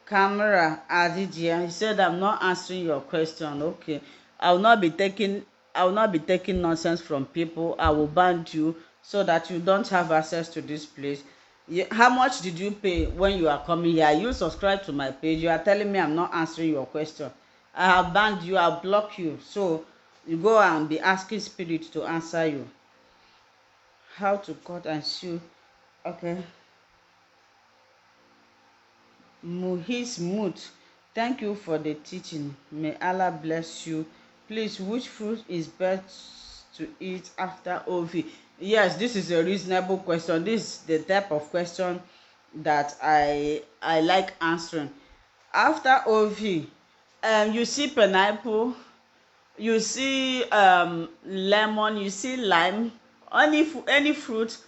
Camera Adidia. He said I'm not answering your question. Okay. I will not be taking I will not be taking nonsense from people. I will ban you so that you don't have access to this place. How much did you pay when you are coming here? You subscribe to my page. You are telling me I'm not answering your question. I have banned you, I'll block you. So you go and be asking spirit to answer you. How to cut and sew. Okay. Muhis Mut, thank you for the teaching. May Allah bless you. Please, which fruit is best to eat after OV? Yes, this is a reasonable question. This is the type of question that I like answering. After OV, you see pineapple, you see lemon, you see lime, any fruit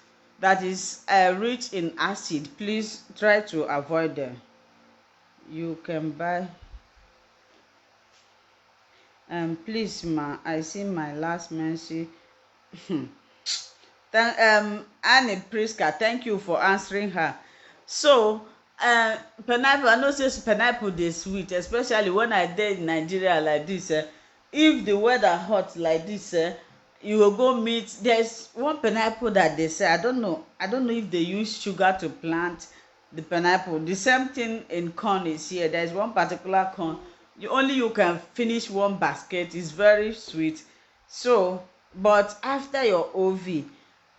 that is rich in acid, please try to avoid them. You can buy please ma, I see my last message. Annie Priska, thank you for answering her. So pineapple, I know say pineapple dey sweet, especially when I dey in Nigeria like this. If the weather hot like this, you go go meet, there's one pineapple that they say, I don't know if they use sugar to plant the pineapple. The same thing in corn is here. There's one particular corn, you can finish one basket. It's very sweet. So but after your OV,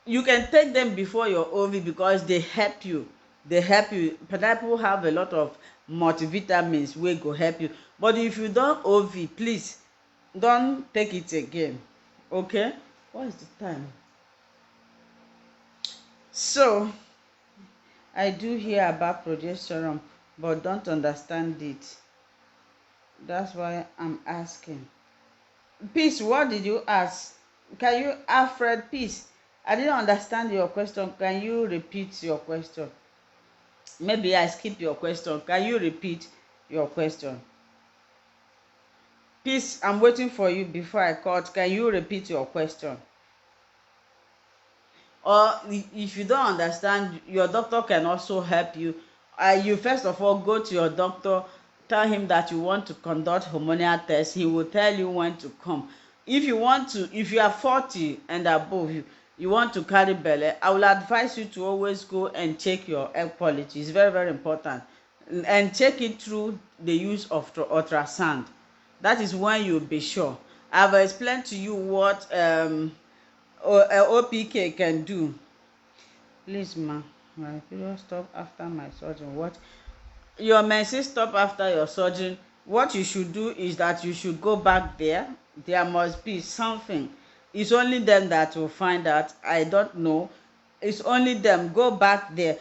you can take them before your OV because they help you. Pineapple have a lot of multivitamins wey go help you, but if you don OV, please don take it again. Okay, what is the time? So I do hear about progesterone but don't understand it. That's why I'm asking. Peace, what did you ask? Can you, Alfred, peace? I didn't understand your question. Can you repeat your question? Maybe I skip your question. Can you repeat your question? Peace, I'm waiting for you before I cut. Can you repeat your question? Or if you don't understand, your doctor can also help you. You first of all go to your doctor, tell him that you want to conduct hormonal test. He will tell you when to come. If you are 40 and above, you want to carry belle, I will advise you to always go and check your egg quality. It's very, very important. And check it through the use of ultrasound. That is when you'll be sure. I've explained to you what OPK can do. Please ma, my period stop after my surgery. What? Your menses stop after your surgery. What you should do is that you should go back there. There must be something. It's only them that will find out. I don't know. It's only them. Go back there.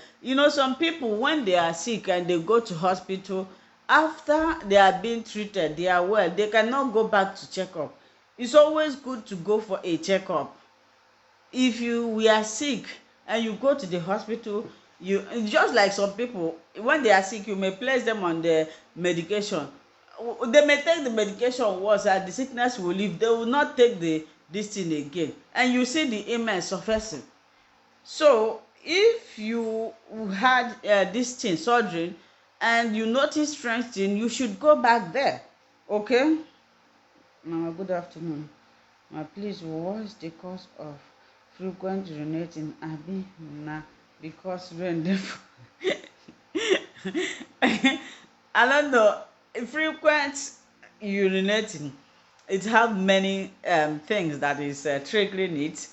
Some people, when they are sick and they go to hospital, after they are being treated, they are well, they cannot go back to check up. It's always good to go for a checkup. If you were sick and you go to the hospital, you just like some people, when they are sick, you may place them on the medication. They may take the medication once and the sickness will leave. They will not take this thing again, and you see the ailment surfacing. So if you had this thing surgery and you notice strange thing, you should go back there. Okay, mama, good afternoon. Please, what is the cause of frequent urinating? Abi na because rain dey fall. I don't know. Frequent urinating, it have many things that is triggering it.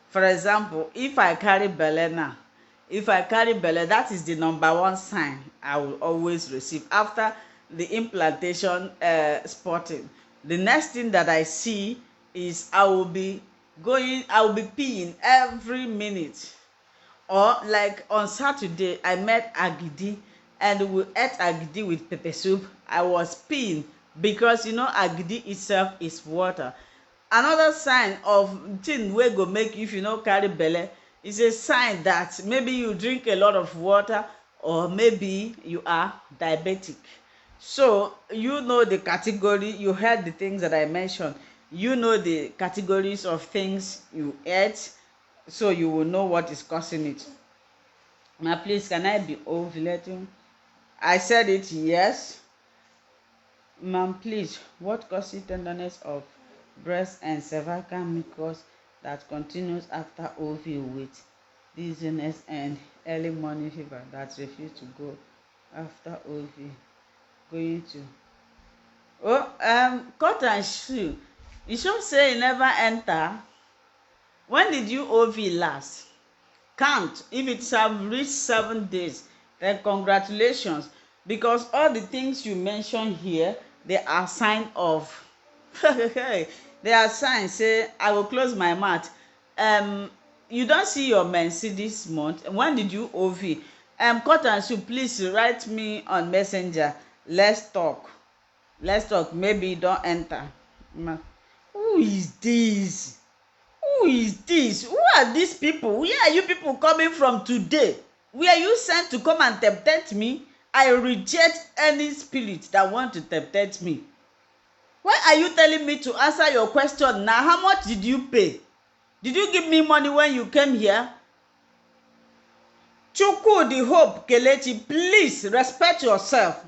For example, if I carry belle now, that is the number one sign I will always receive after the implantation spotting. The next thing that I see is I will be peeing every minute. Or like on Saturday, I met Agidi and we ate Agidi with pepper soup. I was peeing because Agidi itself is water. Another sign of thing wey go make you, if you no carry belle, is a sign that maybe you drink a lot of water or maybe you are diabetic. So the category, you heard the things that I mentioned. The categories of things you ate. so you will know what is causing it. Now please, can I be ovulating? I said it, yes. Ma'am, please, what causes tenderness of breast and cervical mucus that continues after OV with dizziness and early morning fever that refuse to go after OV? Going to cut and shoe. You should say e never enter. When did you OV last? Count. If it have reached 7 days, then congratulations, because all the things you mention here, they are sign of they are signs say I will close my mouth. You don't see your menses this month. When did you OV? Cut and shoe, please write me on messenger. Let's talk. Maybe you don't enter. Who is this? Who is this? Who are these people? Where are you people coming from today? Were you sent to come and temptate me? I reject any spirit that want to temptate me. Why are you telling me to answer your question now? How much did you pay? Did you give me money when you came here? Chukwu the Hope Kelechi, please respect yourself.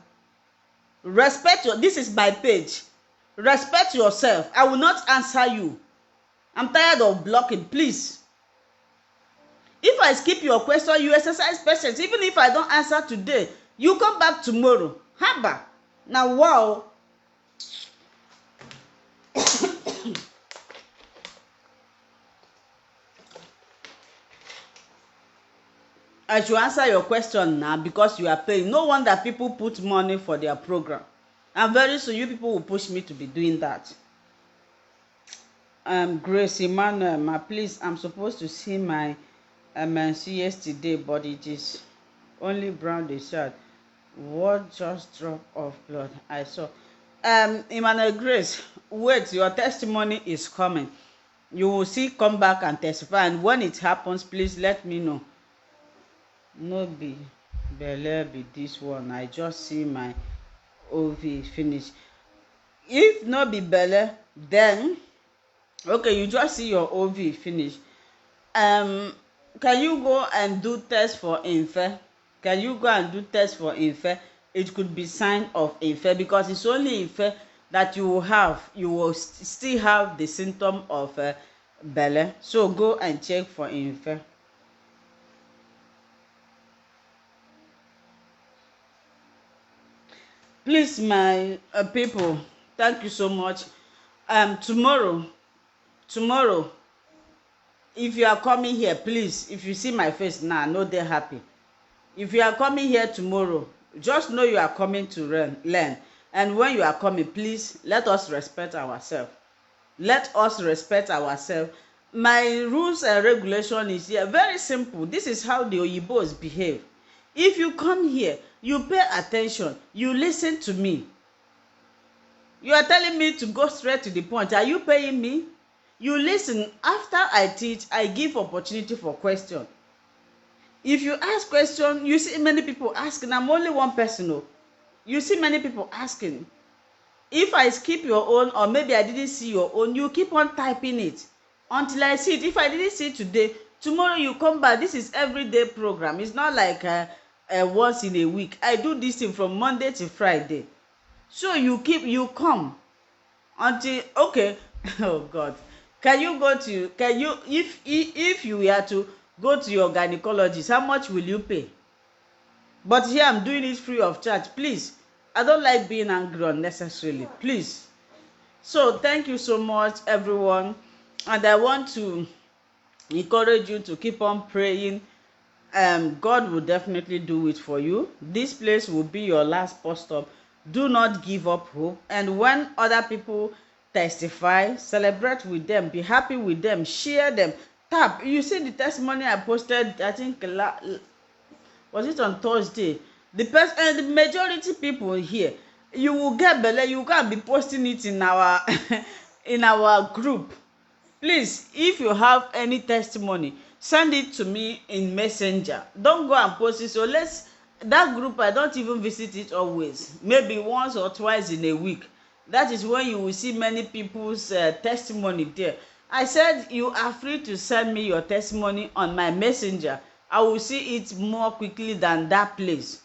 This is my page. Respect yourself. I will not answer you. I'm tired of blocking, please. If I skip your question, you exercise patience. Even if I don't answer today, you come back tomorrow. Haba. Now, wow. I should answer your question now because you are paying. No wonder people put money for their program. And very soon you people will push me to be doing that. Grace Emmanuel, please, I'm supposed to see my MNC yesterday, but it is only brown the shirt. What just drop of blood I saw. Emmanuel Grace, wait, your testimony is coming. You will see, come back and testify, and when it happens, please let me know. No be belle be this one. I just see my OV finish. If no be belle, then okay, you just see your OV finish. Can you go and do test for Impl? Can you go and do test for Impl? It could be sign of Impl, because it's only Impl that you will have. You will still have the symptom of belle. So go and check for Impl. Please, my people, thank you so much. Tomorrow, if you are coming here, please, if you see my face now, no dey happy. If you are coming here tomorrow, just know you are coming to learn. And when you are coming, please let us respect ourselves. My rules and regulation is here, very simple. This is how the Oyibos behave. If you come here, you pay attention, you listen to me. You are telling me to go straight to the point. Are you paying me? You listen. After I teach, I give opportunity for question. If you ask question, you see many people asking. I'm only one person. No. You see many people asking. If I skip your own, or maybe I didn't see your own, you keep on typing it until I see it. If I didn't see it today, tomorrow you come back. This is everyday program. It's not like once in a week. I do this thing from Monday to Friday. So you come until, okay. Oh God, if you were to go to your gynecologist, how much will you pay? But here I'm doing it free of charge. Please, I don't like being angry unnecessarily, please. So thank you so much, everyone, and I want to encourage you to keep on praying. God will definitely do it for you. This place will be your last post stop. Do not give up hope. And when other people testify, celebrate with them, be happy with them, share them, tap. You see the testimony I posted, I think was it on Thursday? The person and the majority people here, you will get belle. You can be posting it in our in our group. Please, if you have any testimony, send it to me in messenger. Don't go and post it. So that group, I don't even visit it always. Maybe once or twice in a week. That is when you will see many people's testimony there. I said you are free to send me your testimony on my messenger. I will see it more quickly than that place.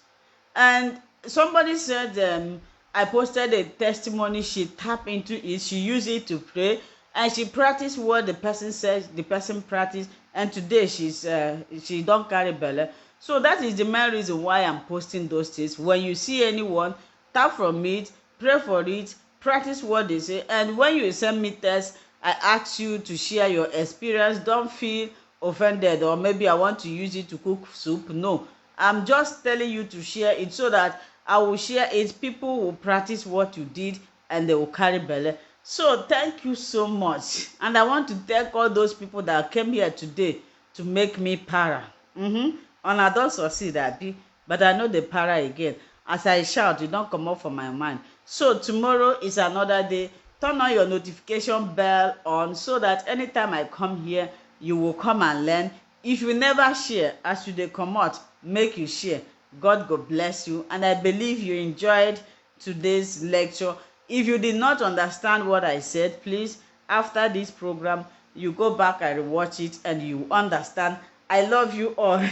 And somebody said I posted a testimony, she tapped into it, she used it to pray, and she practiced what the person says the person practiced, and today she don't carry belle. So that is the main reason why I'm posting those things. When you see anyone, tap from it, pray for it, practice what they say, and when you send me text, I ask you to share your experience. Don't feel offended or maybe I want to use it to cook soup. No, I'm just telling you to share it so that I will share it. People will practice what you did and they will carry belle. So thank you so much. And I want to thank all those people that came here today to make me para. And I don succeed abi, but I no dey para again. As I shout, e don comot for my mind. So tomorrow is another day. Turn on your notification bell on so that anytime I come here, you will come and learn. If you never share, as you dey comot, make you share. God go bless you, and I believe you enjoyed today's lecture. If you did not understand what I said, please, after this program, you go back and watch it and you understand. I love you all.